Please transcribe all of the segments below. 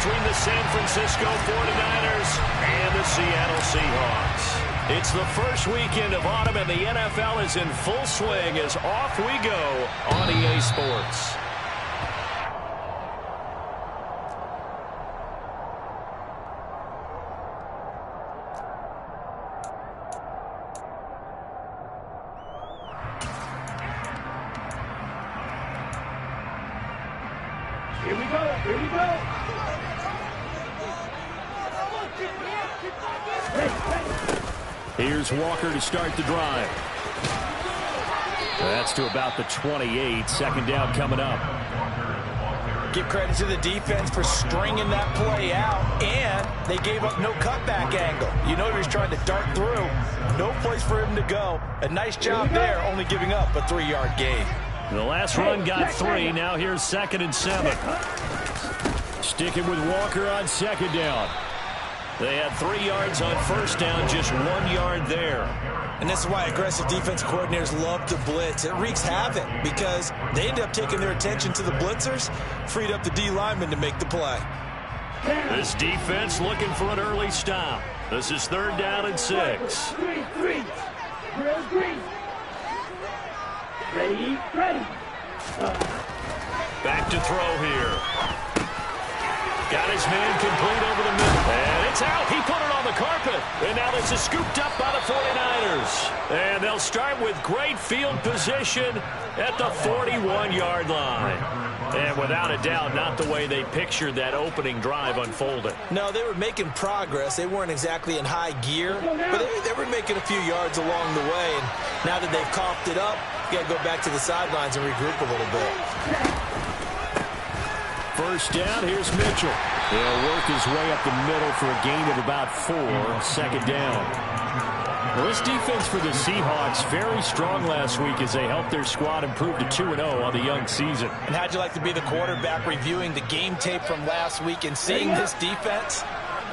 between the San Francisco 49ers and the Seattle Seahawks. It's the first weekend of autumn, and the NFL is in full swing as off we go on EA Sports. Here we go. Here we go. Here's Walker to start the drive. That's to about the 28. Second down coming up. Give credit to the defense for stringing that play out, and they gave up no cutback angle. You know he was trying to dart through. No place for him to go. A nice job there, only giving up a 3-yard gain. The last run got 3. Now here's 2nd and 7. Sticking with Walker on 2nd down. They had 3 yards on 1st down, just 1 yard there. And this is why aggressive defense coordinators love to blitz. It wreaks havoc because they end up taking their attention to the blitzers, freed up the D lineman to make the play. This defense looking for an early stop. This is 3rd down and 6. Green. Ready. Back to throw here. Got his man complete over the middle. And it's out. He put it on the carpet. And now this is scooped up by the 49ers. And they'll start with great field position at the 41-yard line. And without a doubt, not the way they pictured that opening drive unfolding. No, they were making progress. They weren't exactly in high gear, but they were making a few yards along the way. And now that they've coughed it up, you got to go back to the sidelines and regroup a little bit. 1st down, here's Mitchell. He'll work his way up the middle for a gain of about 4. 2nd down. Well, this defense for the Seahawks very strong last week as they helped their squad improve to 2-0 on the young season. And how'd you like to be the quarterback reviewing the game tape from last week and seeing this defense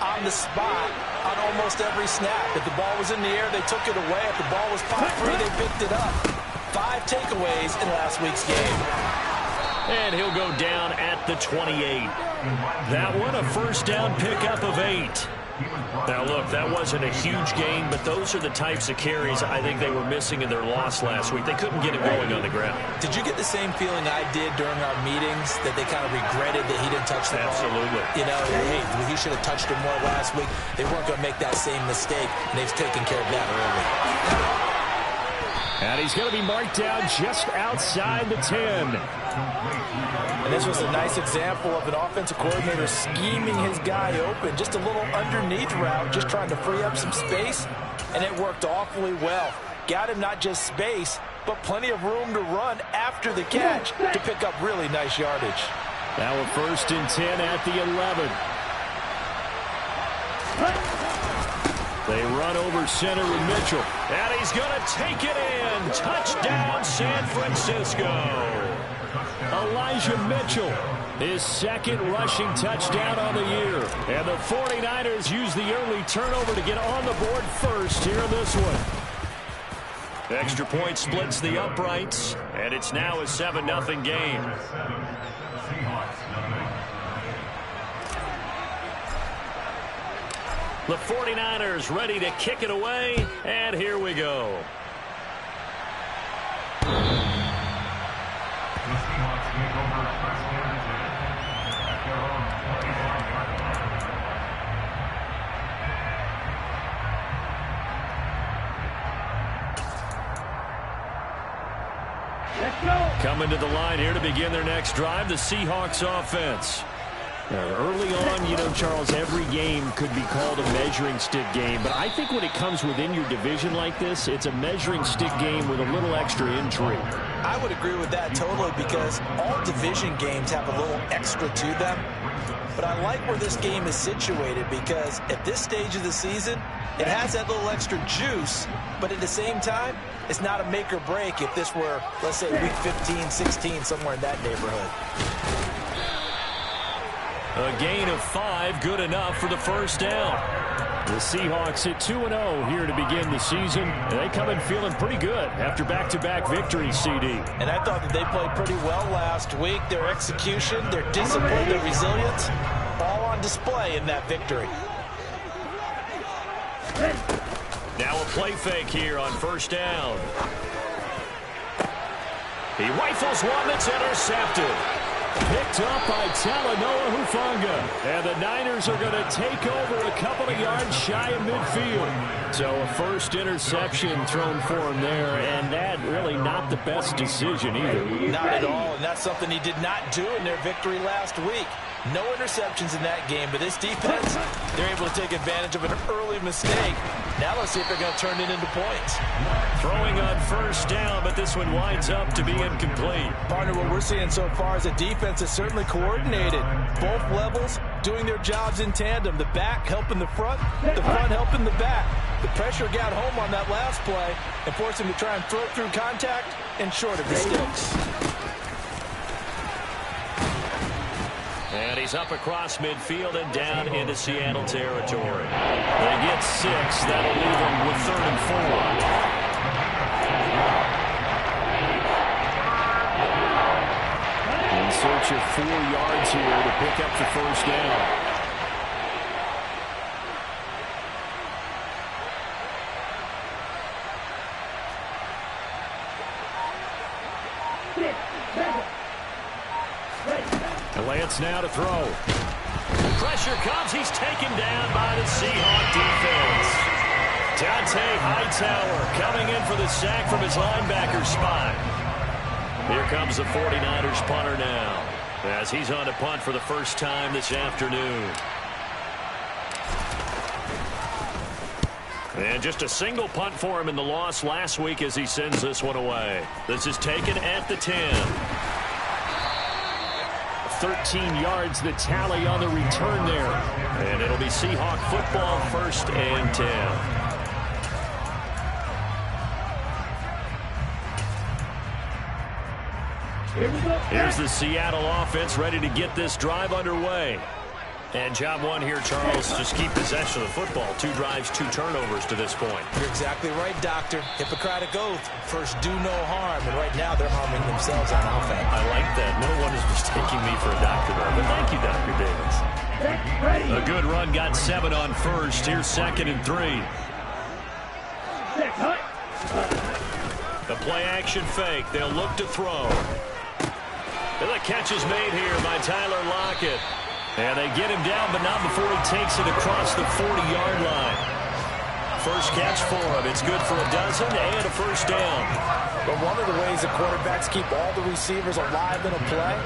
on the spot on almost every snap? If the ball was in the air, they took it away. If the ball was popped free, they picked it up. 5 takeaways in last week's game. And he'll go down at the 28. That one a 1st down pickup of 8. Now, look, that wasn't a huge gain, but those are the types of carries I think they were missing in their loss last week. They couldn't get it going on the ground. Did you get the same feeling I did during our meetings, that they kind of regretted that he didn't touch the ball? Absolutely. You know, hey, he should have touched it more last week. They weren't going to make that same mistake, and they've taken care of that early. And he's going to be marked down just outside the 10. And this was a nice example of an offensive coordinator scheming his guy open. Just a little underneath route, just trying to free up some space, and it worked awfully well. Got him not just space, but plenty of room to run after the catch to pick up really nice yardage. Now a 1st and 10 at the 11. They run over center with Mitchell. And he's going to take it in. Touchdown, San Francisco. Elijah Mitchell, his 2nd rushing touchdown on the year. And the 49ers use the early turnover to get on the board first here in this one. Extra point splits the uprights, and it's now a 7-0 game. The 49ers ready to kick it away, and here we go. Let's go. Coming to the line here to begin their next drive, the Seahawks offense. Early on, you know, Charles, every game could be called a measuring stick game. But I think when it comes within your division like this, it's a measuring stick game with a little extra intrigue. I would agree with that totally because all division games have a little extra to them. But I like where this game is situated because at this stage of the season, it has that little extra juice. But at the same time, it's not a make or break if this were, let's say, week 15, 16, somewhere in that neighborhood. A gain of 5, good enough for the 1st down. The Seahawks at 2-0 here to begin the season. They come in feeling pretty good after back-to-back victories, CD. And I thought that they played pretty well last week. Their execution, their discipline, their resilience, all on display in that victory. Now a play fake here on first down. He rifles one that's intercepted. Picked up by Talanoa Hufanga. And the Niners are going to take over a couple of yards shy of midfield. So a first interception thrown for him there, and that really not the best decision either. Not at all, and that's something he did not do in their victory last week. No interceptions in that game, but this defense, they're able to take advantage of an early mistake. Now let's see if they're going to turn it into points. Throwing on first down, but this one winds up to be incomplete. Partner, what we're seeing so far is the defense is certainly coordinated. Both levels doing their jobs in tandem. The back helping the front helping the back. The pressure got home on that last play and forced him to try and throw through contact and short of the sticks. And he's up across midfield and down into Seattle territory. They get 6. That'll leave them with 3rd and 4. In search of 4 yards here to pick up the first down. Lance now to throw. Pressure comes. He's taken down by the Seahawks defense. Dante Hightower coming in for the sack from his linebacker spot. Here comes the 49ers punter now, as he's on to punt for the first time this afternoon. And just a single punt for him in the loss last week as he sends this one away. This is taken at the 10. 13 yards the tally on the return there. And it'll be Seahawk football, 1st and 10. Here's the Seattle offense ready to get this drive underway. And job one here, Charles, just keep possession of the football. 2 drives, 2 turnovers to this point. You're exactly right, Doctor. Hippocratic oath. First, do no harm. And right now, they're harming themselves on offense. I like that. No one is mistaking me for a doctor there. But thank you, Dr. Davis. A good run, got 7 on first. Here's 2nd and 3. The play action fake. They'll look to throw. And the catch is made here by Tyler Lockett. And they get him down, but not before he takes it across the 40-yard line. First catch for him. It's good for a dozen and a first down. But one of the ways the quarterbacks keep all the receivers alive in a play,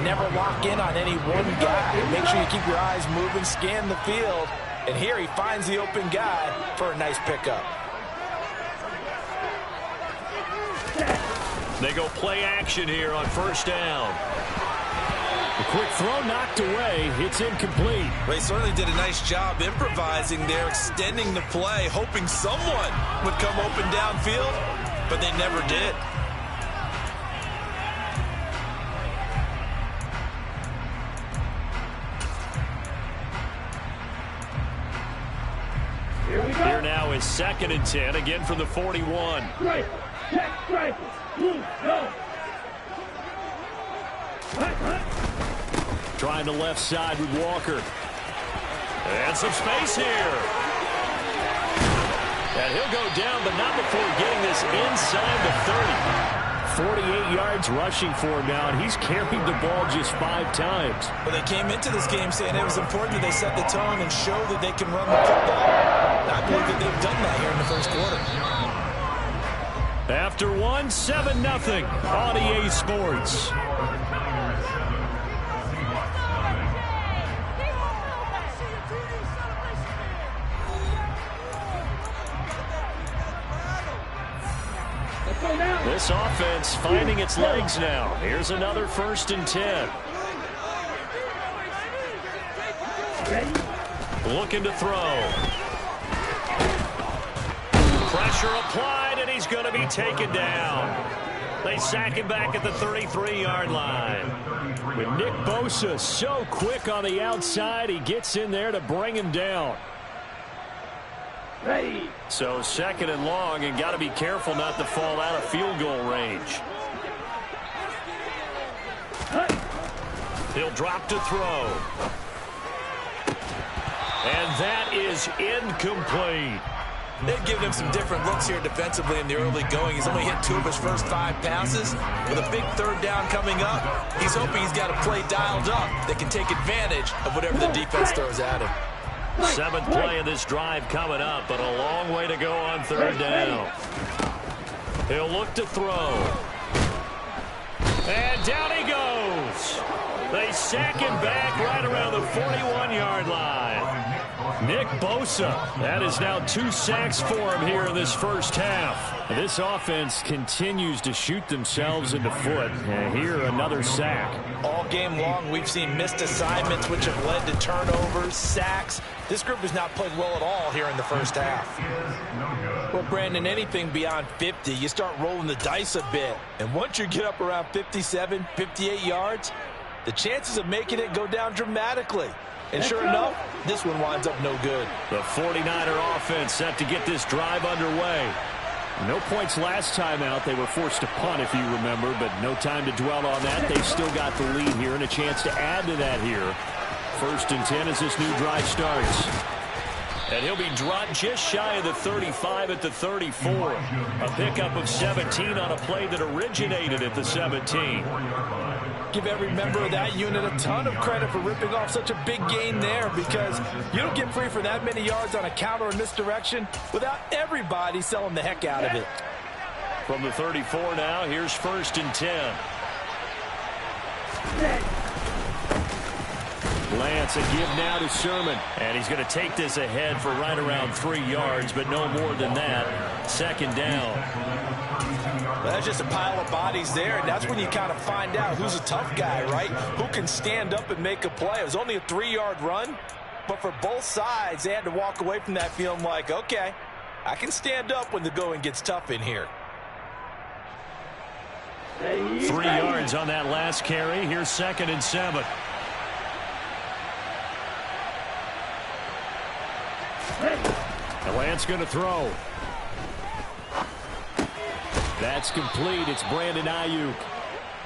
never lock in on any one guy. Make sure you keep your eyes moving, scan the field. And here he finds the open guy for a nice pickup. They go play action here on first down. A quick throw knocked away. It's incomplete. They certainly did a nice job improvising there, extending the play, hoping someone would come open downfield, but they never did. Here now is 2nd and 10, again from the 41. Right. Check. Right. Move. Go. Trying the left side with Walker. And some space here. And he'll go down, but not before getting this inside the 30. 48 yards rushing for him now, and he's carried the ball just 5 times. But they came into this game saying it was important that they set the tone and show that they can run the football. I believe that they've done that here in the first quarter. After 1, 7-0 on EA Sports. This offense finding its legs now. Here's another 1st and 10. Looking to throw. Pressure applied, and he's going to be taken down. They sack him back at the 33-yard line. With Nick Bosa so quick on the outside, he gets in there to bring him down. Ready. So 2nd and long, and got to be careful not to fall out of field goal range. He'll drop to throw. And that is incomplete. They've given him some different looks here defensively in the early going. He's only hit 2 of his first 5 passes. With a big third down coming up, he's hoping he's got a play dialed up that can take advantage of whatever the defense throws at him. 7th play of this drive coming up, but a long way to go on 3rd down. He'll look to throw. And down he goes. They sack him back right around the 41-yard line. Nick Bosa, that is now 2 sacks for him here in this first half. This offense continues to shoot themselves in the foot. And here, another sack. All game long, we've seen missed assignments, which have led to turnovers, sacks. This group has not played well at all here in the first half. Well, Brandon, anything beyond 50, you start rolling the dice a bit. And once you get up around 57, 58 yards, the chances of making it go down dramatically. And sure enough, this one winds up no good. The 49er offense set to get this drive underway. No points last time out. They were forced to punt, if you remember, but no time to dwell on that. They've still got the lead here and a chance to add to that here. 1st and 10 as this new drive starts. And he'll be dropped just shy of the 35 at the 34. A pickup of 17 on a play that originated at the 17. Give every member of that unit a ton of credit for ripping off such a big gain there, because you don't get free for that many yards on a counter or misdirection without everybody selling the heck out of it. From the 34 now, here's 1st and 10. Lance, a give now to Sermon. And he's going to take this ahead for right around 3 yards, but no more than that. 2nd down. Well, that's just a pile of bodies there, and that's when you kind of find out who's a tough guy, right? Who can stand up and make a play. It was only a 3-yard run, but for both sides, they had to walk away from that feeling like, okay, I can stand up when the going gets tough in here. 3 yards on that last carry. Here's 2nd and 7. And Lance going to throw. That's complete. It's Brandon Ayuk.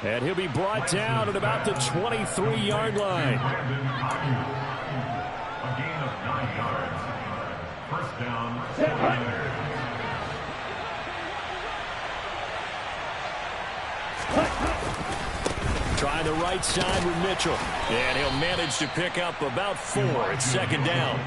And he'll be brought down at about the 23-yard line. A gain of 9 yards. 1st down. Trying the right side with Mitchell. And he'll manage to pick up about 4. It's 2nd down.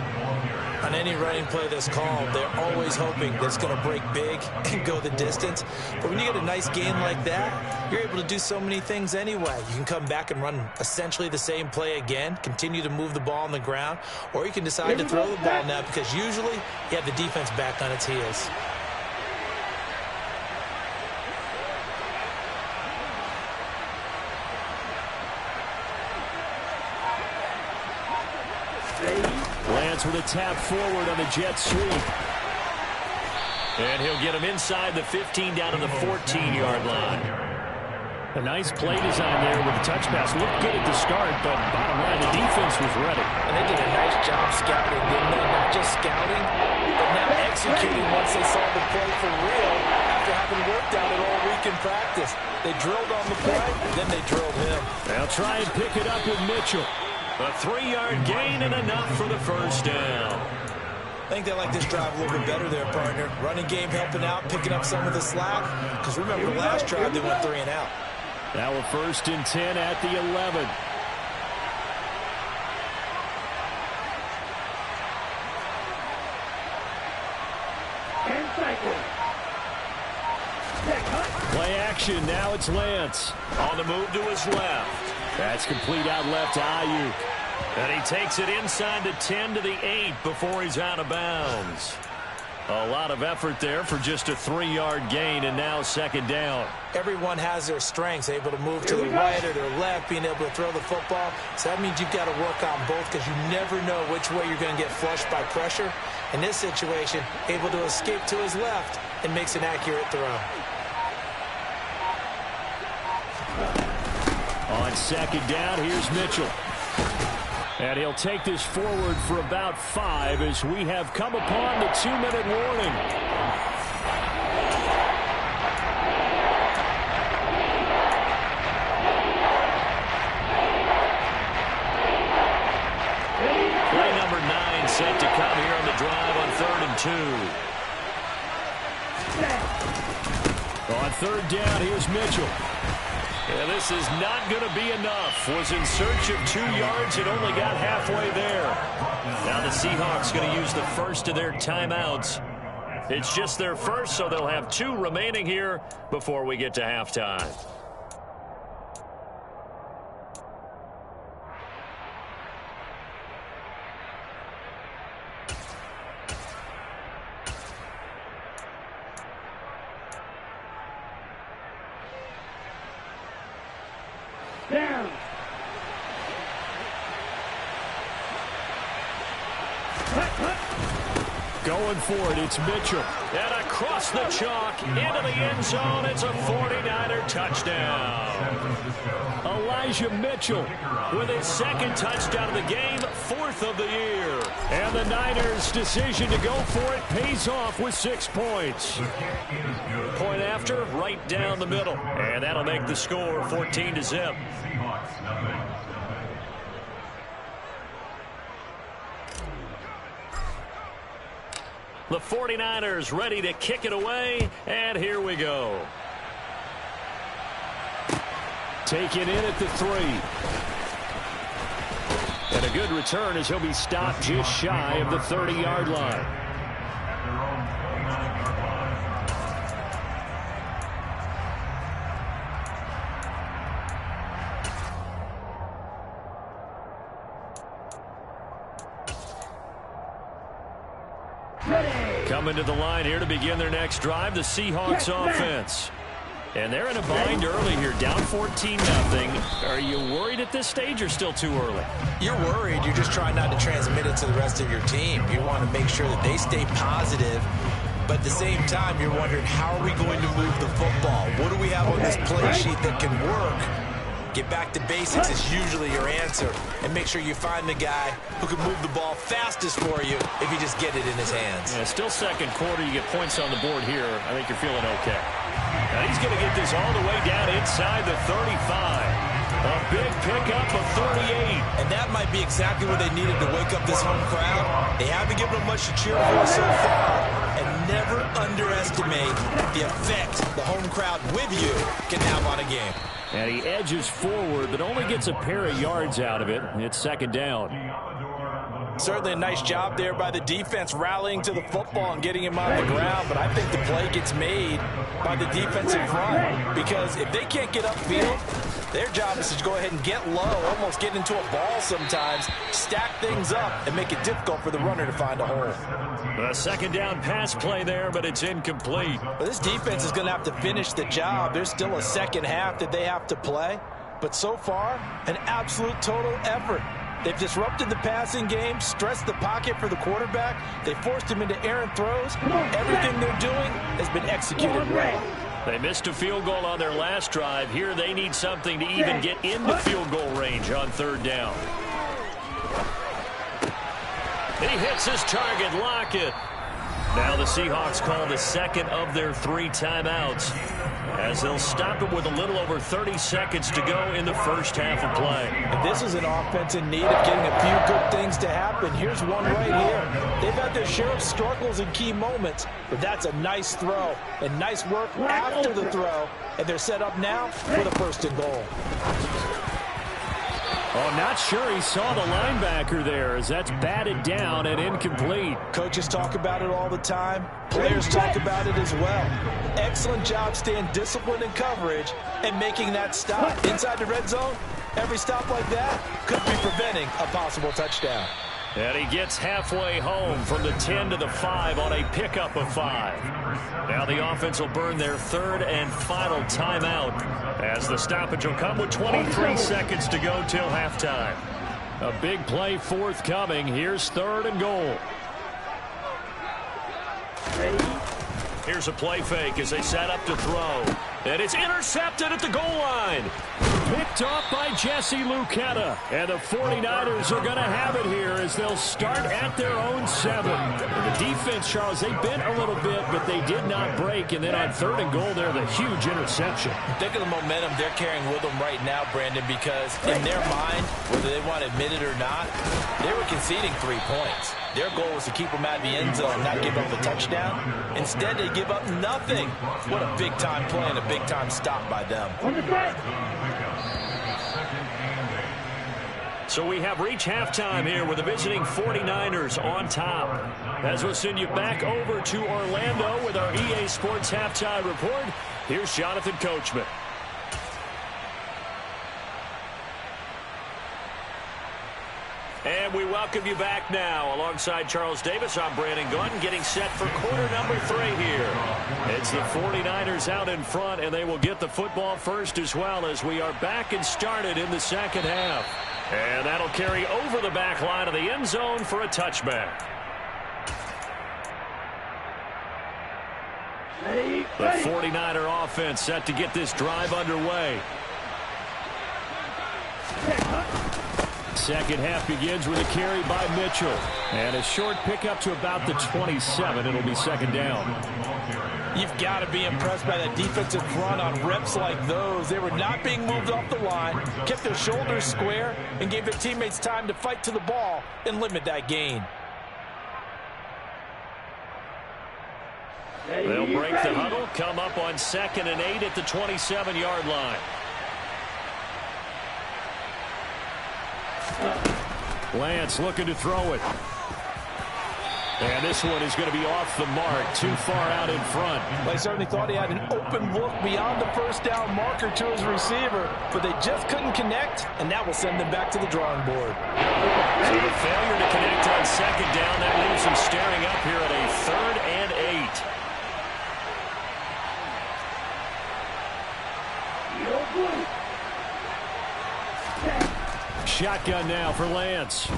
On any running play that's called, they're always hoping that it's going to break big and go the distance. But when you get a nice gain like that, you're able to do so many things anyway. You can come back and run essentially the same play again, continue to move the ball on the ground, or you can decide to throw the ball now because usually you have the defense back on its heels. Lance with a tap forward on the jet sweep. And he'll get him inside the 15 down to the 14-yard line. A nice play design there with the touch pass. Looked good at the start, but bottom line, the defense was ready. And they did a nice job scouting, didn't they? Not just scouting, but now executing once they saw the play for real after having worked out it all week in practice. They drilled on the play, then they drilled him. They'll try and pick it up with Mitchell. A 3-yard gain and enough for the 1st down. I think they like this drive a little bit better there, partner. Running game helping out, picking up some of the slack. Because remember, the last drive they went 3 and out. Now a 1st and 10 at the 11. Play action. Now it's Lance. On the move to his left. That's complete out left to Ayuk. And he takes it inside the 10 to the 8 before he's out of bounds. A lot of effort there for just a 3-yard gain, and now 2nd down. Everyone has their strengths, able to move to the right or their left, being able to throw the football. So that means you've got to work on both because you never know which way you're going to get flushed by pressure. In this situation, able to escape to his left and makes an accurate throw. On 2nd down, here's Mitchell. And he'll take this forward for about 5 as we have come upon the 2-minute warning. Play number 9 set to come here on the drive on 3rd and 2. On 3rd down, here's Mitchell. And this is not going to be enough. Was in search of 2 yards and only got halfway there. Now the Seahawks going to use the first of their timeouts. It's just their first, so they'll have 2 remaining here before we get to halftime. Down. Going for it, it's Mitchell. And across the chalk, into the end zone, it's a 49er touchdown. Elijah Mitchell with his 2nd touchdown of the game, 4th of the year. And the Niners' decision to go for it pays off with 6 points. Point after, right down the middle. And that'll make the score 14-0. The 49ers ready to kick it away, and here we go. Taken in at the 3. And a good return as he'll be stopped just shy of the 30-yard line. Coming to the line here to begin their next drive, the Seahawks offense. And they're in a bind early here, down 14-0. Are you worried at this stage or still too early? You're worried. You're just trying not to transmit it to the rest of your team. You want to make sure that they stay positive. But at the same time, you're wondering, how are we going to move the football? What do we have on this play sheet that can work? Get back to basics is usually your answer. And make sure you find the guy who can move the ball fastest for you if you just get it in his hands. Yeah, still 2nd quarter. You get points on the board here. I think you're feeling okay. Now he's going to get this all the way down inside the 35. A big pickup of 38. And that might be exactly what they needed to wake up this home crowd. They haven't given them much to cheer for so far. And never underestimate the effect the home crowd with you can have on a game. And he edges forward, but only gets a pair of yards out of it. It's 2nd down. Certainly a nice job there by the defense rallying to the football and getting him on the ground. But I think the play gets made by the defensive front. Because if they can't get upfield, their job is to go ahead and get low, almost get into a ball sometimes, stack things up, and make it difficult for the runner to find a hole. A 2nd down pass play there, but it's incomplete. Well, this defense is going to have to finish the job. There's still a 2nd half that they have to play. But so far, an absolute total effort. They've disrupted the passing game, stressed the pocket for the quarterback. They forced him into errant throws. Everything they're doing has been executed well. They missed a field goal on their last drive. Here they need something to even get into field goal range on 3rd down. He hits his target, Lockett. Now the Seahawks call the 2nd of their 3 timeouts as they'll stop it with a little over 30 seconds to go in the first half of play. And this is an offense in need of getting a few good things to happen. Here's one right here. They've had their share of struggles in key moments, but that's a nice throw and nice work after the throw. And they're set up now for the 1st and goal. Oh, not sure he saw the linebacker there as that's batted down and incomplete. Coaches talk about it all the time. Players talk about it as well. Excellent job staying disciplined in coverage and making that stop. Inside the red zone, every stop like that could be preventing a possible touchdown. And he gets halfway home from the 10 to the 5 on a pickup of 5. Now the offense will burn their 3rd and final timeout as the stoppage will come with 23 seconds to go till halftime. A big play forthcoming. Here's 3rd and goal. Here's a play fake as they set up to throw. And it's intercepted at the goal line. Picked off by Jesse Lucetta. And the 49ers are going to have it here as they'll start at their own 7. And the defense, Charles, they bent a little bit, but they did not break. And then on 3rd and goal there, the huge interception. Think of the momentum they're carrying with them right now, Brandon, because in their mind, whether they want to admit it or not, they were conceding 3 points. Their goal was to keep them out of the end zone, not give up a touchdown. Instead, they give up nothing. What a big-time play and a big-time stop by them. So we have reached halftime here with the visiting 49ers on top. As we'll send you back over to Orlando with our EA Sports Halftime Report, here's Jonathan Coachman. And we welcome you back now. Alongside Charles Davis, I'm Brandon Gunn, getting set for quarter number 3 here. It's the 49ers out in front, and they will get the football first as well as we are back and started in the second half. And that'll carry over the back line of the end zone for a touchback. The 49er offense set to get this drive underway. Second half begins with a carry by Mitchell. And a short pickup to about the 27. It'll be second down. You've got to be impressed by that defensive front on reps like those. They were not being moved off the line, kept their shoulders square, and gave their teammates time to fight to the ball and limit that gain. They'll break the huddle, come up on 2nd and 8 at the 27-yard line. Lance looking to throw it. And this one is going to be off the mark, too far out in front. Well, he certainly thought he had an open look beyond the first down marker to his receiver, but they just couldn't connect, and that will send them back to the drawing board. So the failure to connect on 2nd down, that leaves them staring up here at a 3rd and 8. Shotgun now for Lance.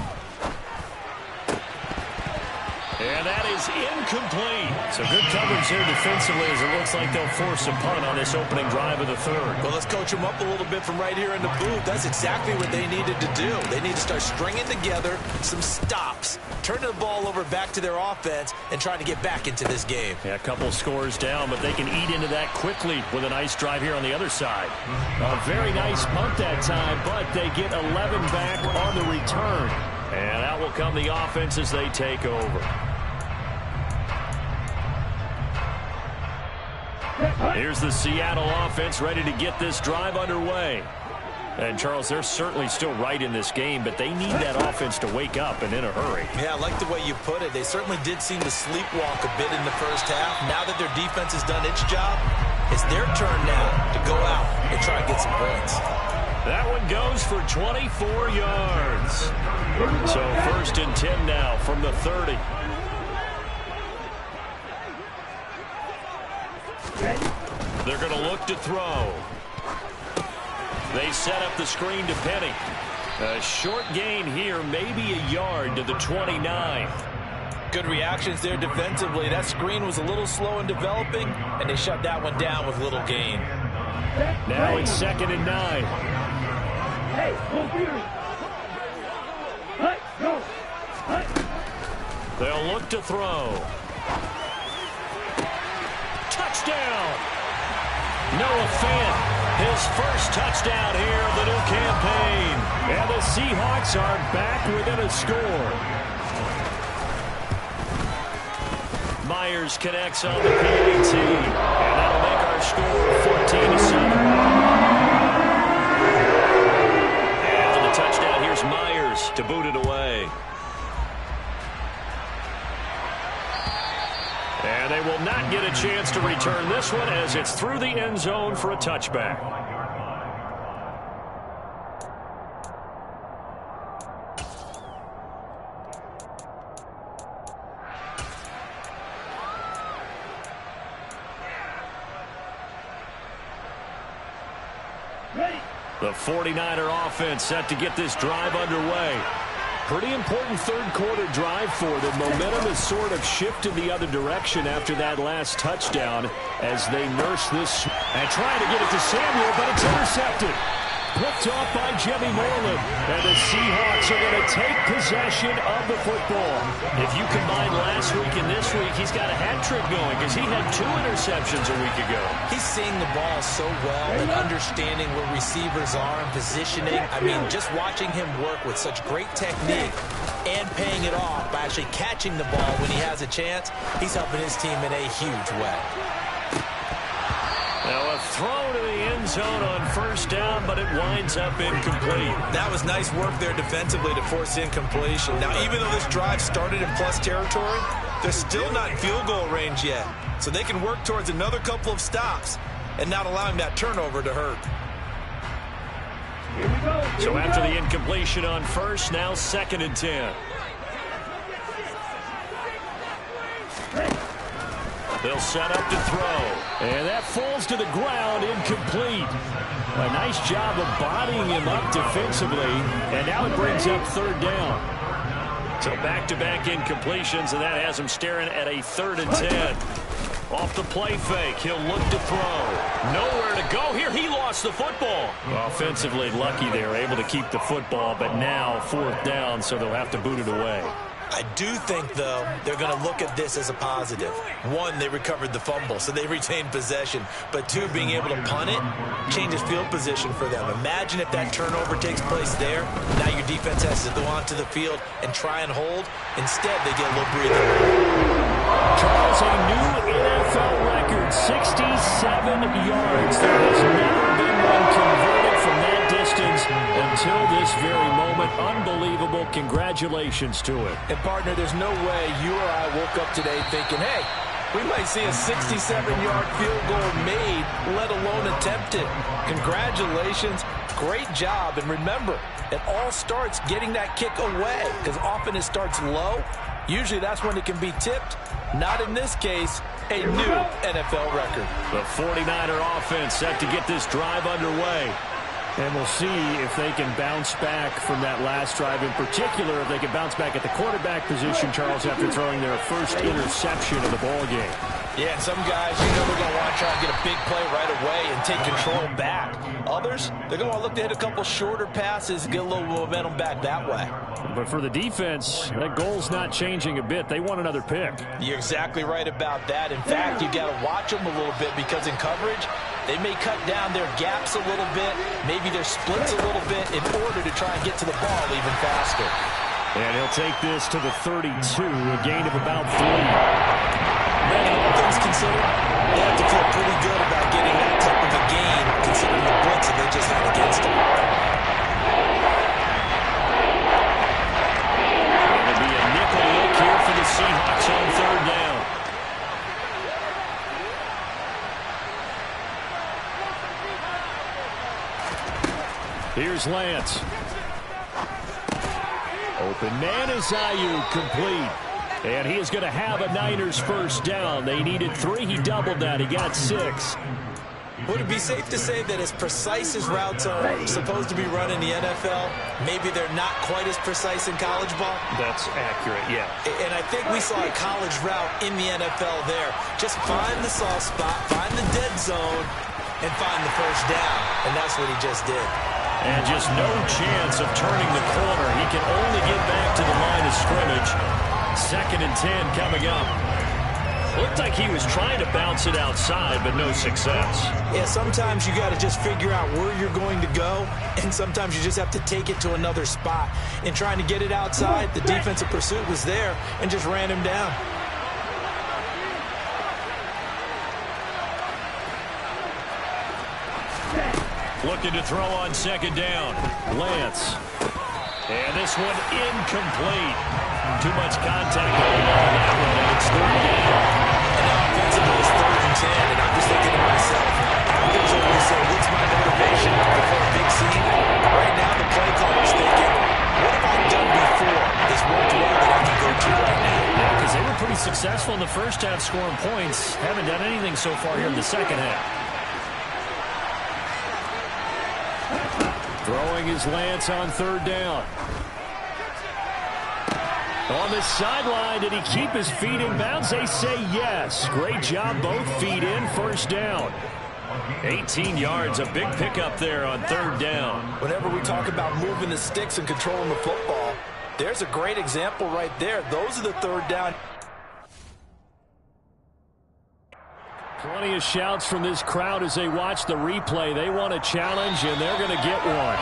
And that is incomplete. So good coverage there defensively as it looks like they'll force a punt on this opening drive of the 3rd. Well, let's coach them up a little bit from right here in the booth. That's exactly what they needed to do. They need to start stringing together some stops, turning the ball over back to their offense, and trying to get back into this game. Yeah, a couple scores down, but they can eat into that quickly with a nice drive here on the other side. A very nice punt that time, but they get 11 back on the return. And out will come the offense as they take over. Here's the Seattle offense ready to get this drive underway. And, Charles, they're certainly still right in this game, but they need that offense to wake up and in a hurry. Yeah, I like the way you put it. They certainly did seem to sleepwalk a bit in the first half. Now that their defense has done its job, it's their turn now to go out and try and get some points. That one goes for 24 yards. So 1st and 10 now from the 30. They're going to look to throw. They set up the screen to Penny. A short gain here, maybe a yard to the 29. Good reactions there defensively. That screen was a little slow in developing, and they shut that one down with little gain. Now it's 2nd and 9. They'll look to throw. Touchdown! Noah Fant, his first touchdown here of the new campaign. And the Seahawks are back within a score. Myers connects on the PAT. And that'll make our score 14-7. And the touchdown, here's Myers to boot it away. And they will not get a chance to return this one as it's through the end zone for a touchback. The 49er offense set to get this drive underway. Pretty important third-quarter drive for them. Momentum has sort of shifted the other direction after that last touchdown as they nurse this and trying to get it to Samuel, but it's intercepted. picked off by Jimmy Moreland. And the Seahawks are going to take possession of the football. If you combine last week and this week, he's got a hat trick going because he had 2 interceptions a week ago. He's seeing the ball so well and understanding where receivers are and positioning. I mean, just watching him work with such great technique and paying it off by actually catching the ball when he has a chance, he's helping his team in a huge way. Now a throw to the end zone on first down, but it winds up incomplete. That was nice work there defensively to force incompletion. Now, even though this drive started in plus territory, they're still not in field goal range yet. So they can work towards another couple of stops and not allowing that turnover to hurt. So after the incompletion on first, now 2nd and 10. They'll set up to throw. And that falls to the ground, incomplete. A nice job of bodying him up defensively. And now it brings up 3rd down. So back-to-back incompletions, and that has him staring at a 3rd and 10. Off the play fake, he'll look to throw. Nowhere to go here. He lost the football. Well, offensively lucky they were able to keep the football, but now 4th down, so they'll have to boot it away. I do think, though, they're going to look at this as a positive. 1, they recovered the fumble, so they retained possession. But 2, being able to punt it changes field position for them. Imagine if that turnover takes place there. Now your defense has to go onto the field and try and hold. Instead, they get a little breathing room. Charles, a new NFL record, 67 yards. There has never been one converted from that distance until this very moment. Unbelievable. Congratulations to him. And, partner, there's no way you or I woke up today thinking, hey, we might see a 67-yard field goal made, let alone attempted. Congratulations. Great job. And remember, it all starts getting that kick away because often it starts low. Usually that's when it can be tipped. Not in this case. A new NFL record. The 49er offense set to get this drive underway. And we'll see if they can bounce back from that last drive. In particular, if they can bounce back at the quarterback position, Charles, after throwing their first interception of the ball game. Yeah, and some guys, you know, they're going to want to try and get a big play right away and take control back. Others, they're going to want to look to hit a couple shorter passes, get a little momentum back that way. But for the defense, that goal's not changing a bit. They want another pick. You're exactly right about that. In fact, you got to watch them a little bit because in coverage, they may cut down their gaps a little bit, maybe their splits a little bit in order to try and get to the ball even faster. And he'll take this to the 32, a gain of about 3. Man, all things considered, they have to feel pretty good about getting that type of a gain, considering the blitz that they just had against them. It'll be a nickel look here for the Seahawks on 3rd down. Here's Lance. Open man is Ayuk, complete. And he is going to have a Niners 1st down. They needed 3. He doubled that. He got 6. Would it be safe to say that as precise as routes are supposed to be run in the NFL, maybe they're not quite as precise in college ball? That's accurate, yeah. And I think we saw a college route in the NFL there. Just find the soft spot, find the dead zone, and find the 1st down. And that's what he just did. And just no chance of turning the corner. He can only get back to the line of scrimmage. 2nd and 10 coming up. Looked like he was trying to bounce it outside, but no success. Yeah, sometimes you got to just figure out where you're going to go, and sometimes you just have to take it to another spot. In trying to get it outside, the defensive pursuit was there and just ran him down. Looking to throw on 2nd down. Lance. And this one incomplete. Too much contact going on that one, and it's 3rd down. And now offensively it's 3rd and 10, and I'm just thinking to myself, others always say, what's my motivation before a big scene? Right now the play caller's thinking, what have I done before? This worked well that I can go to right now. Yeah, because they were pretty successful in the first half scoring points. Haven't done anything so far here in the second half. Throwing his Lance on 3rd down. On the sideline, did he keep his feet in bounds? They say yes. Great job, both feet in, 1st down. 18 yards, a big pickup there on third down. Whenever we talk about moving the sticks and controlling the football, there's a great example right there. Those are the third down. Plenty of shouts from this crowd as they watch the replay. They want a challenge, and they're going to get one.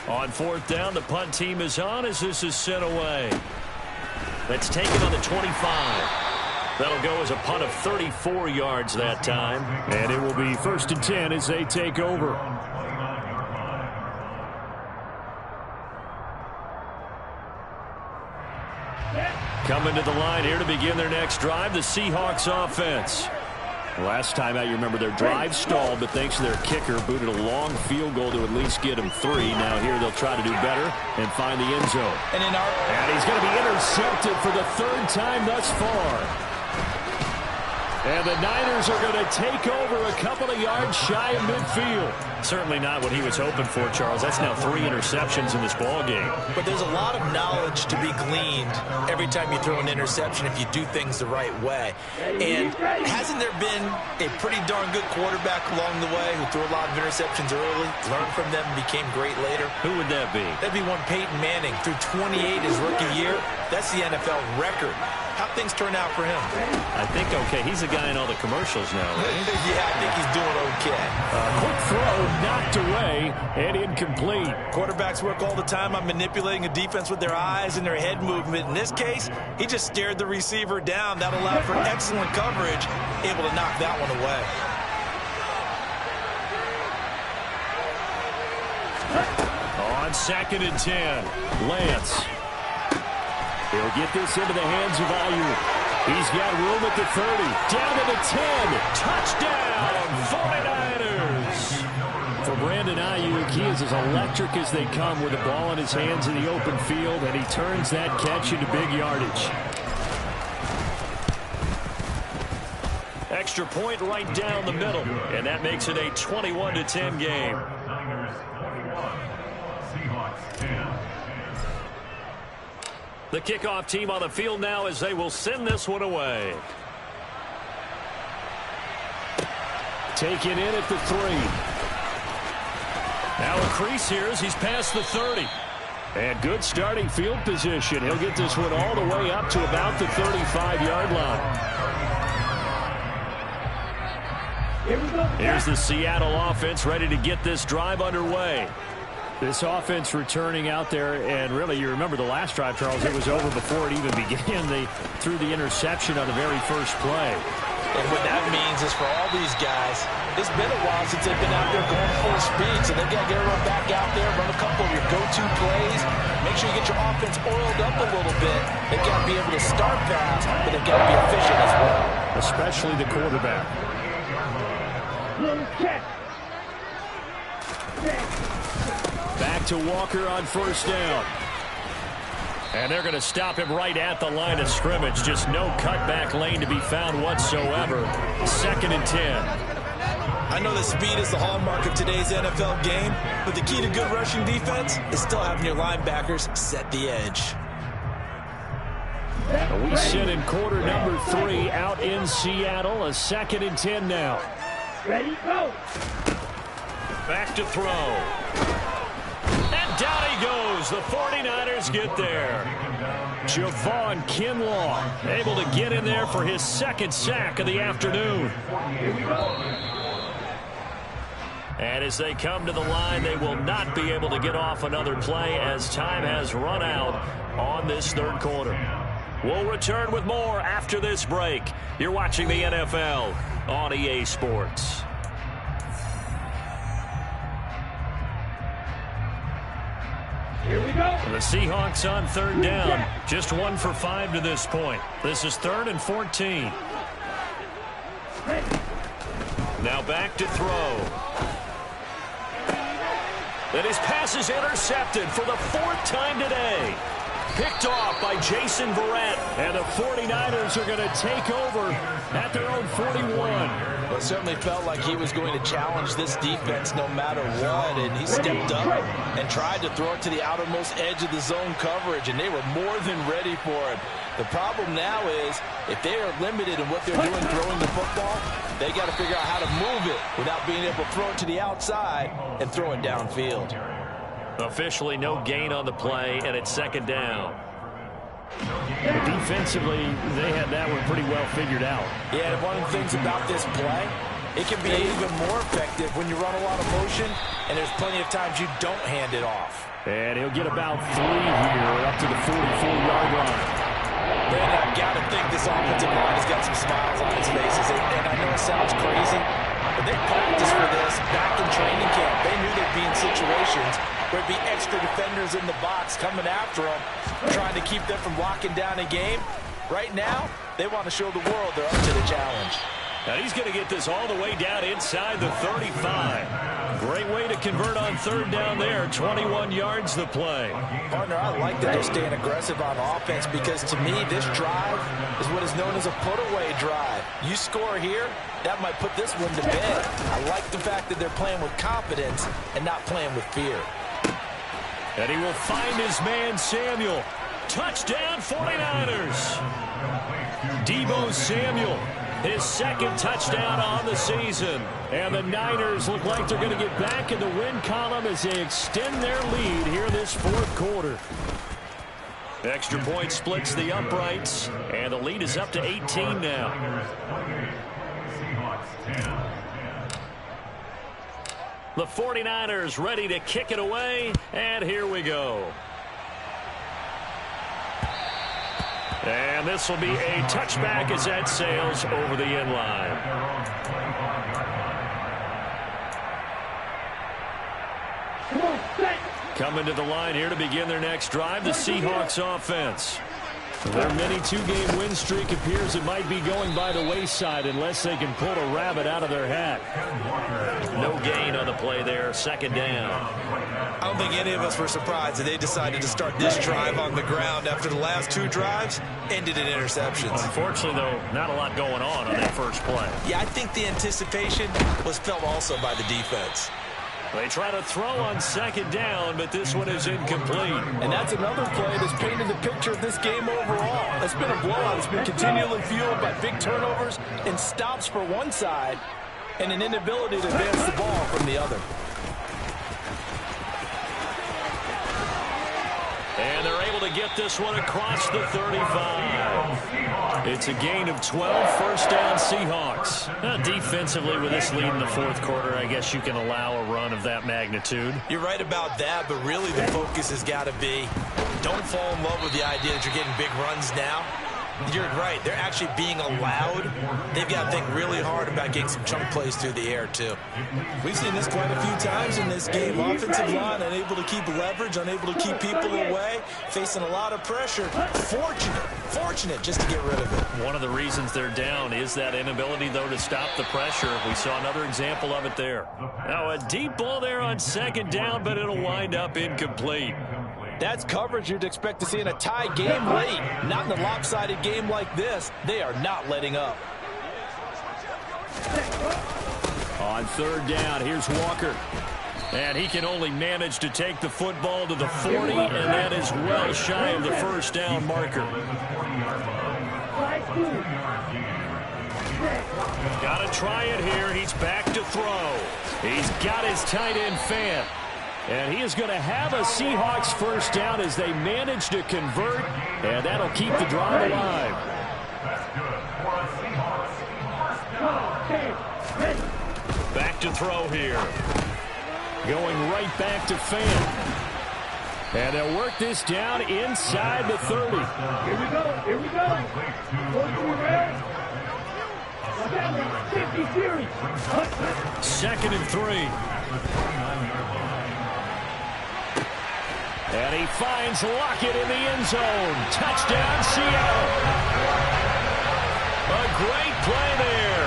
On fourth down, the punt team is on as this is sent away. That's taken on the 25. That'll go as a punt of 34 yards that time. And it will be 1st and 10 as they take over. Coming to the line here to begin their next drive, the Seahawks offense. Last time out, you remember their drive stalled, but thanks to their kicker, booted a long field goal to at least get them 3. Now here they'll try to do better and find the end zone. And he's going to be intercepted for the 3rd time thus far. And the Niners are going to take over a couple of yards shy of midfield. Certainly not what he was hoping for, Charles. That's now 3 interceptions in this ball game. But there's a lot of knowledge to be gleaned every time you throw an interception if you do things the right way. And hasn't there been a pretty darn good quarterback along the way who threw a lot of interceptions early, learned from them, and became great later? Who would that be? That'd be one Peyton Manning. Threw 28 his rookie year. That's the NFL record. How'd things turn out for him? I think okay. He's a guy in all the commercials now, right? Yeah, I think he's doing okay. Quick throw knocked away and incomplete. Quarterbacks work all the time on manipulating a defense with their eyes and their head movement. In this case, he just stared the receiver down. That allowed for excellent coverage, able to knock that one away. On 2nd and 10, Lance. He'll get this into the hands of Ayuk. He's got room at the 30. Down to the 10. Touchdown, 49ers. For Brandon Ayuk, he is as electric as they come with the ball in his hands in the open field, and he turns that catch into big yardage. Extra point right down the middle, and that makes it a 21-10 game. Niners 21, Seahawks 10. The kickoff team on the field now as they will send this one away. Taken in at the 3. Now a crease here as he's past the 30. And good starting field position. He'll get this one all the way up to about the 35-yard line. Here's the Seattle offense ready to get this drive underway. This offense returning out there, and really, you remember the last drive, Charles, it was over before it even began. They threw the interception on the very first play. And what that means is for all these guys, it's been a while since they've been out there going full speed, so they've got to get everyone back out there, run a couple of your go-to plays, make sure you get your offense oiled up a little bit. They've got to be able to start fast, but they've got to be efficient as well. Especially the quarterback. Back to Walker on 1st down. And they're going to stop him right at the line of scrimmage. Just no cutback lane to be found whatsoever. 2nd and 10. I know that speed is the hallmark of today's NFL game, but the key to good rushing defense is still having your linebackers set the edge. We sit in quarter number 3 out in Seattle. A 2nd and 10 now. Ready, go. Back to throw. And down he goes. The 49ers get there. Javon Kinlaw able to get in there for his 2nd sack of the afternoon. Here we go. And as they come to the line, they will not be able to get off another play as time has run out on this 3rd quarter. We'll return with more after this break. You're watching the NFL on EA Sports. Here we go. The Seahawks on 3rd down. Just 1 for 5 to this point. This is 3rd and 14. Now back to throw. And his pass is intercepted for the 4th time today. Picked off by Jason Verrett. And the 49ers are going to take over at their own 41. Well, it certainly felt like he was going to challenge this defense no matter what, and he stepped up and tried to throw it to the outermost edge of the zone coverage, and they were more than ready for it. The problem now is if they are limited in what they're doing throwing the football, they got to figure out how to move it without being able to throw it to the outside and throw it downfield. Officially no gain on the play, and it's second down. Defensively, they had that one pretty well figured out. Yeah, and one of the things about this play, it can be even more effective when you run a lot of motion, and there's plenty of times you don't hand it off. And he'll get about 3 here up to the 44-yard line. Brandon, I've got to think this offensive line has got some smiles on its faces. And I know it sounds crazy, but they practiced for this back in training camp. They knew they'd be in situations where it'd be extra defenders in the box coming after them, trying to keep them from locking down a game. Right now, they want to show the world they're up to the challenge. And he's going to get this all the way down inside the 35. Great way to convert on third down there. 21 yards the play. Partner, I like that they're staying aggressive on offense because to me, this drive is what is known as a put-away drive. You score here, that might put this one to bed. I like the fact that they're playing with confidence and not playing with fear. And he will find his man, Samuel. Touchdown, 49ers. Deebo Samuel, his second touchdown on the season. And the Niners look like they're going to get back in the win column as they extend their lead here this fourth quarter. Extra point splits the uprights, and the lead is up to 18 now. Seahawks 10. The 49ers ready to kick it away, and here we go. And this will be a touchback as that sails over the end line. Coming to the line here to begin their next drive, the Seahawks offense. Their mini two-game win streak appears it might be going by the wayside unless they can pull a rabbit out of their hat. No gain on the play there, second down. I don't think any of us were surprised that they decided to start this drive on the ground after the last 2 drives ended in interceptions. Unfortunately, though, not a lot going on that first play. Yeah, I think the anticipation was felt also by the defense. They try to throw on second down, but this one is incomplete. And that's another play that's painted the picture of this game overall. It's been a blowout. It's been continually fueled by big turnovers and stops for one side and an inability to advance the ball from the other. And they're able to get this one across the 35. It's a gain of 12, first down Seahawks. Defensively, with this lead in the fourth quarter, I guess you can allow a run of that magnitude. You're right about that, but really the focus has got to be don't fall in love with the idea that you're getting big runs now. You're right. They're actually being allowed. They've got to think really hard about getting some chunk plays through the air, too. We've seen this quite a few times in this game. Offensive line unable to keep leverage, unable to keep people away, facing a lot of pressure. Fortunate just to get rid of it. One of the reasons they're down is that inability, though, to stop the pressure. We saw another example of it there. Now, a deep ball there on second down, but it'll wind up incomplete. That's coverage you'd expect to see in a tie game late. Not in a lopsided game like this. They are not letting up. On third down, here's Walker. And he can only manage to take the football to the 40, and that is well shy of the first down marker. Got to try it here. He's back to throw. He's got his tight end Fant. And he is going to have a Seahawks first down as they manage to convert, and that'll keep the drive alive. Back to throw here. Going right back to Fant. And they'll work this down inside the 30. Here we go. Here we go. 50 series. Second and 3. And he finds Lockett in the end zone. Touchdown, Seattle. A great play there.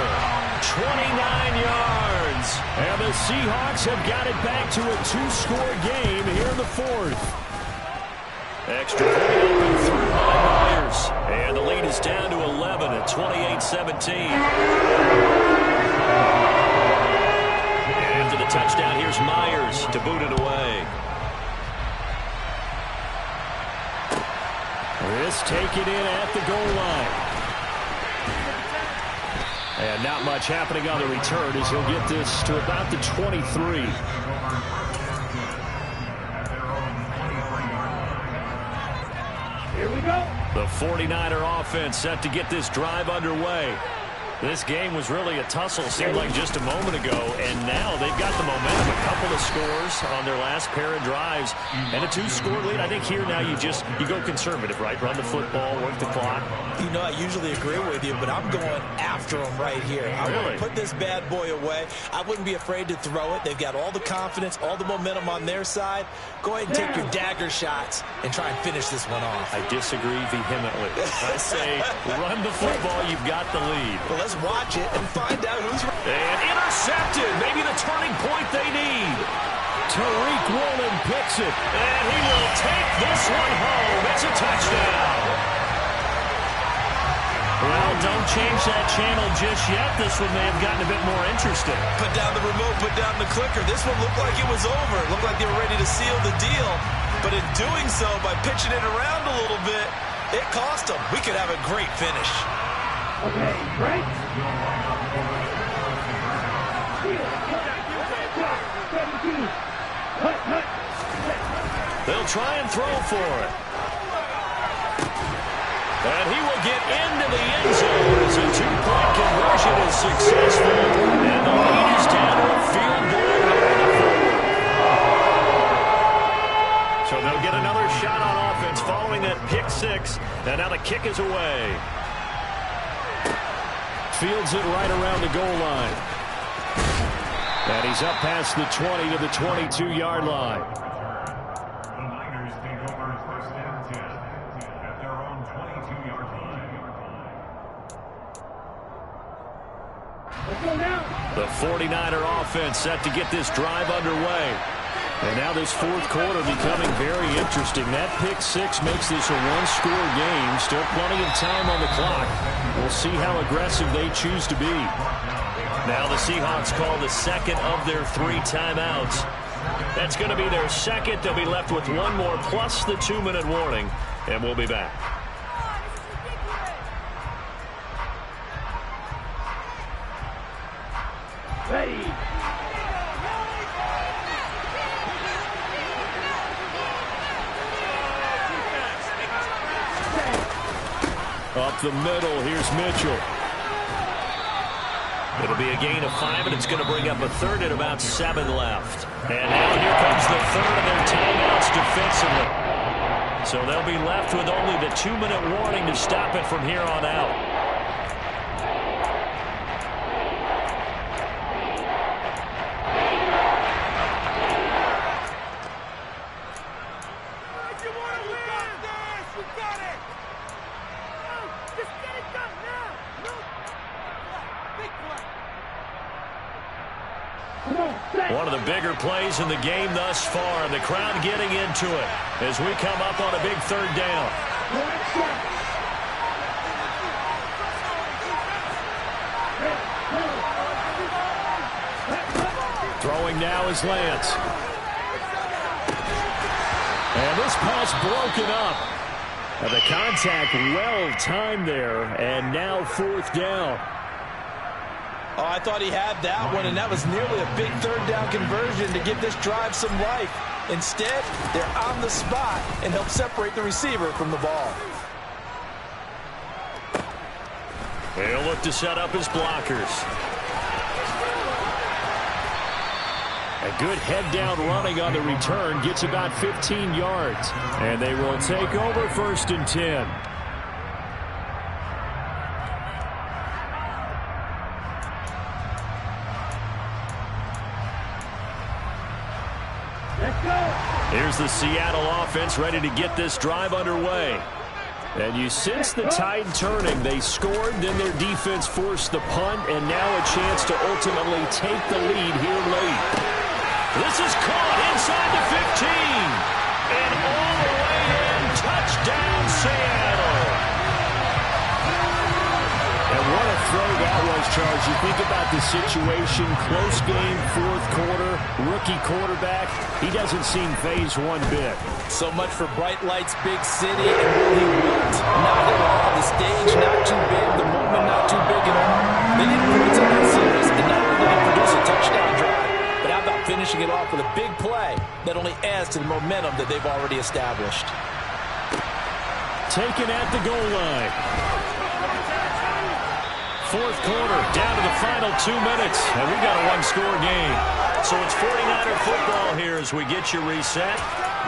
29 yards. And the Seahawks have got it back to a 2-score game here in the fourth. Extra point open through by Myers. And the lead is down to 11 at 28-17. take it in at the goal line. And not much happening on the return as he'll get this to about the 23. Here we go. The 49er offense set to get this drive underway. This game was really a tussle, seemed like just a moment ago, and now they've got the momentum. A couple of scores on their last pair of drives, and a 2-score lead. I think here now you go conservative, right? Run the football, work the clock. You know, I usually agree with you, but I'm going after them right here. I want to put this bad boy away. I wouldn't be afraid to throw it. They've got all the confidence, all the momentum on their side. Go ahead and take your dagger shots and try and finish this one off. I disagree vehemently. I say run the football. You've got the lead. Well, let's watch it and find out who's right. And intercepted. Maybe the turning point they need. Tariq Woolen picks it. And he will take this one home. It's a touchdown. Well, don't change that channel just yet. This one may have gotten a bit more interesting. Put down the remote, put down the clicker. This one looked like it was over. It looked like they were ready to seal the deal. But in doing so, by pitching it around a little bit, it cost them. We could have a great finish. Okay, right? They'll try and throw for it. And he will get into the end zone as a two-point conversion is successful. And the lead is down to a field goal. So they'll get another shot on offense following that pick six. And now the kick is away. Fields it right around the goal line. And he's up past the 20 to the 22-yard line. The Niners take over first and 10 at their own 22-yard line. Let's go now. The 49er offense set to get this drive underway. And now this fourth quarter becoming very interesting. That pick six makes this a one-score game. Still plenty of time on the clock. We'll see how aggressive they choose to be. Now the Seahawks call the second of their 3 timeouts. That's going to be their second. They'll be left with one more plus the 2-minute warning. And we'll be back. Ready. Up the middle, here's Mitchell. It'll be a gain of 5, and it's going to bring up a third at about 7 left. And now here comes the third of their timeouts defensively. So they'll be left with only the 2-minute warning to stop it from here on out. One of the bigger plays in the game thus far, and the crowd getting into it as we come up on a big third down. Throwing now is Lance. And this pass broken up. And the contact well timed there, and now fourth down. Oh, I thought he had that one, and that was nearly a big third down conversion to give this drive some life. Instead, they're on the spot and help separate the receiver from the ball. They'll look to set up his blockers. A good head-down running on the return gets about 15 yards. And they will take over first and 10. Here's the Seattle offense ready to get this drive underway. And you sense the tide turning. They scored, then their defense forced the punt, and now a chance to ultimately take the lead here late. This is caught inside the 15. And all the way in. Touchdown, Seattle. And what a throw that was, Charles. You think about the situation, close game, fourth quarter, rookie quarterback. He doesn't seem phased one bit. So much for bright lights, big city, and will he wilt? Not at all. The stage not too big, the moment not too big at all. They didn't points in that series, and not only did they produce a touchdown drive, but how about finishing it off with a big play that only adds to the momentum that they've already established. Taken at the goal line. Fourth quarter, down to the final 2 minutes, and we got a one-score game. So it's 49er football here as we get you reset.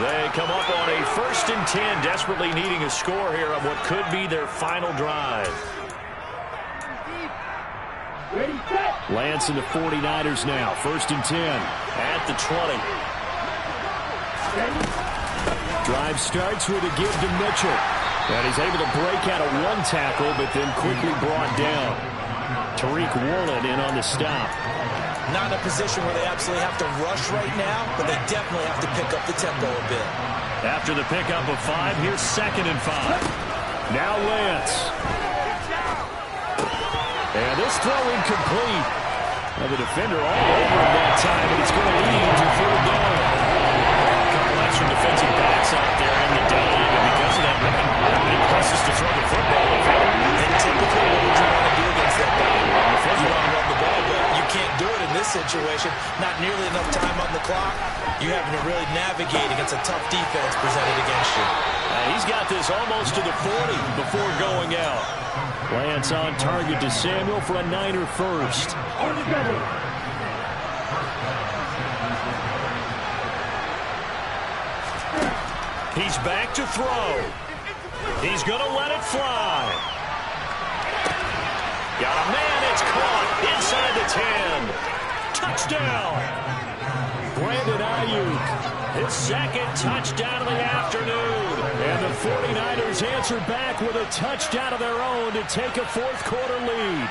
They come up on a 1st and 10, desperately needing a score here on what could be their final drive. Ready, set. Lance and the 49ers now, 1st and 10. At the 20. Ready. Drive starts with a give to Mitchell. And he's able to break out of one tackle, but then quickly brought down. Tariq Woolen in on the stop. Not in a position where they absolutely have to rush right now, but they definitely have to pick up the tempo a bit. After the pickup of 5, here's 2nd and 5. Now Lance. And this throw incomplete. Well, the defender all over him that time, and it's going to lead to 3rd down. A couple extra defensive backs out there in the dime, and because of that, many places to throw the football. And typically, what would you want to do against that guy? You want to run the ball, but you can't do it in this situation. Not nearly enough time on the clock. You're having to really navigate against a tough defense presented against you. He's got this almost to the 40 before going out. Lance on target to Samuel for a Niner first. On the double. He's back to throw. He's going to let it fly. Got a man, it's caught inside the 10. Touchdown. Brandon Ayuk, his 2nd touchdown of the afternoon. And the 49ers answer back with a touchdown of their own to take a fourth quarter lead.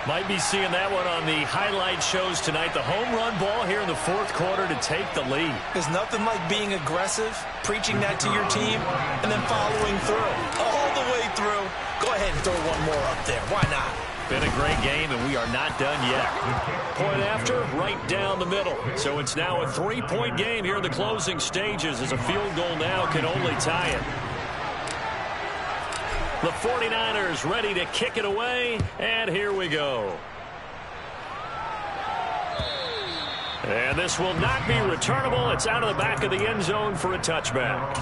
Might be seeing that one on the highlight shows tonight. The home run ball here in the fourth quarter to take the lead. There's nothing like being aggressive, preaching that to your team, and then following through. All the way through. Go ahead and throw one more up there. Why not? Been a great game, and we are not done yet. Point after, right down the middle. So it's now a 3-point game here in the closing stages as a field goal now can only tie it. The 49ers ready to kick it away, and here we go. And this will not be returnable. It's out of the back of the end zone for a touchback.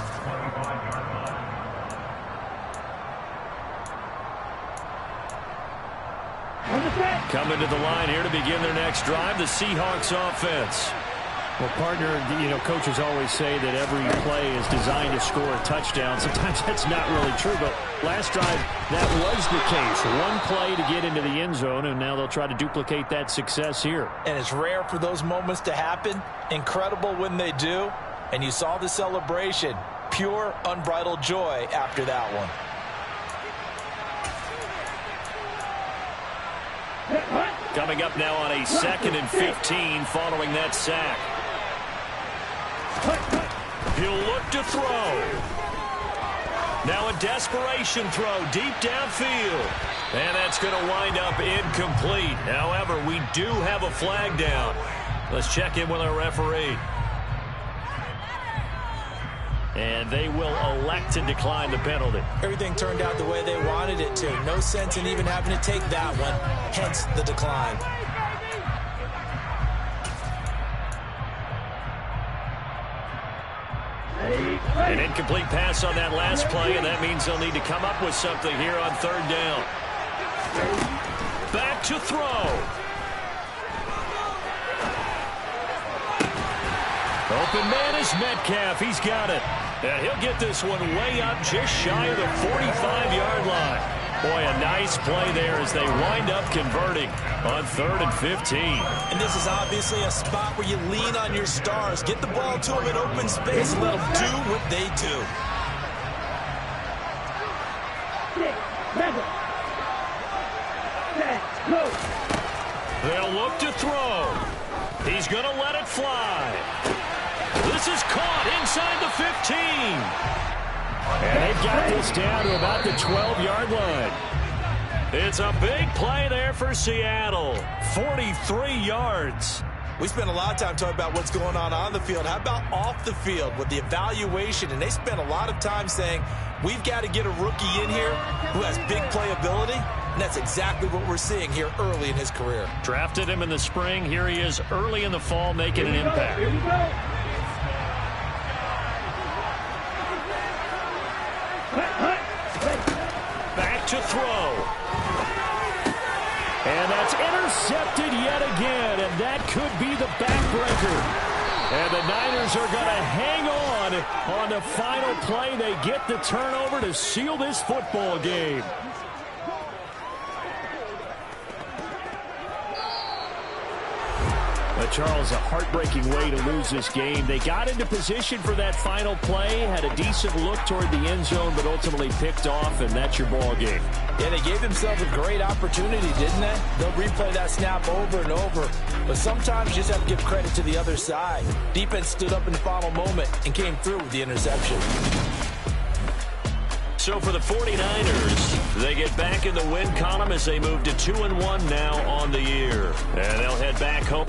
Coming to the line here to begin their next drive, the Seahawks offense. Well, partner, coaches always say that every play is designed to score a touchdown. Sometimes that's not really true, but last drive, that was the case. One play to get into the end zone, and now they'll try to duplicate that success here. And it's rare for those moments to happen. Incredible when they do. And you saw the celebration. Pure, unbridled joy after that one. Coming up now on a 2nd and 15 following that sack. He'll look to throw. Now a desperation throw deep downfield. And that's going to wind up incomplete. However, we do have a flag down. Let's check in with our referee. And they will elect to decline the penalty. Everything turned out the way they wanted it to. No sense in even having to take that one. Hence the decline. An incomplete pass on that last play, and that means they'll need to come up with something here on 3rd down. Back to throw. Open man is Metcalf. He's got it. And he'll get this one way up just shy of the 45-yard line. Boy, a nice play there as they wind up converting on 3rd and 15. And this is obviously a spot where you lean on your stars. Get the ball to them in open space and let them do what they do. 6, 7, 10, go. They'll look to throw. He's going to let it fly. This is caught inside the 15. And they've got this down to about the 12-yard line. It's a big play there for Seattle. 43 yards. We spent a lot of time talking about what's going on the field. How about off the field with the evaluation? And they spent a lot of time saying, we've got to get a rookie in here who has big playability. And that's exactly what we're seeing here early in his career. Drafted him in the spring. Here he is early in the fall making an impact. Here we go. Back to throw. And that's intercepted yet again, and that could be the backbreaker. And the Niners are going to hang on the final play. They get the turnover to seal this football game. But Charles, a heartbreaking way to lose this game. They got into position for that final play, had a decent look toward the end zone, but ultimately picked off, and that's your ball game. Yeah, they gave themselves a great opportunity, didn't they? They'll replay that snap over and over. But sometimes you just have to give credit to the other side. Defense stood up in the final moment and came through with the interception. So for the 49ers, they get back in the win column as they move to 2-1 now on the year. And they'll head back home.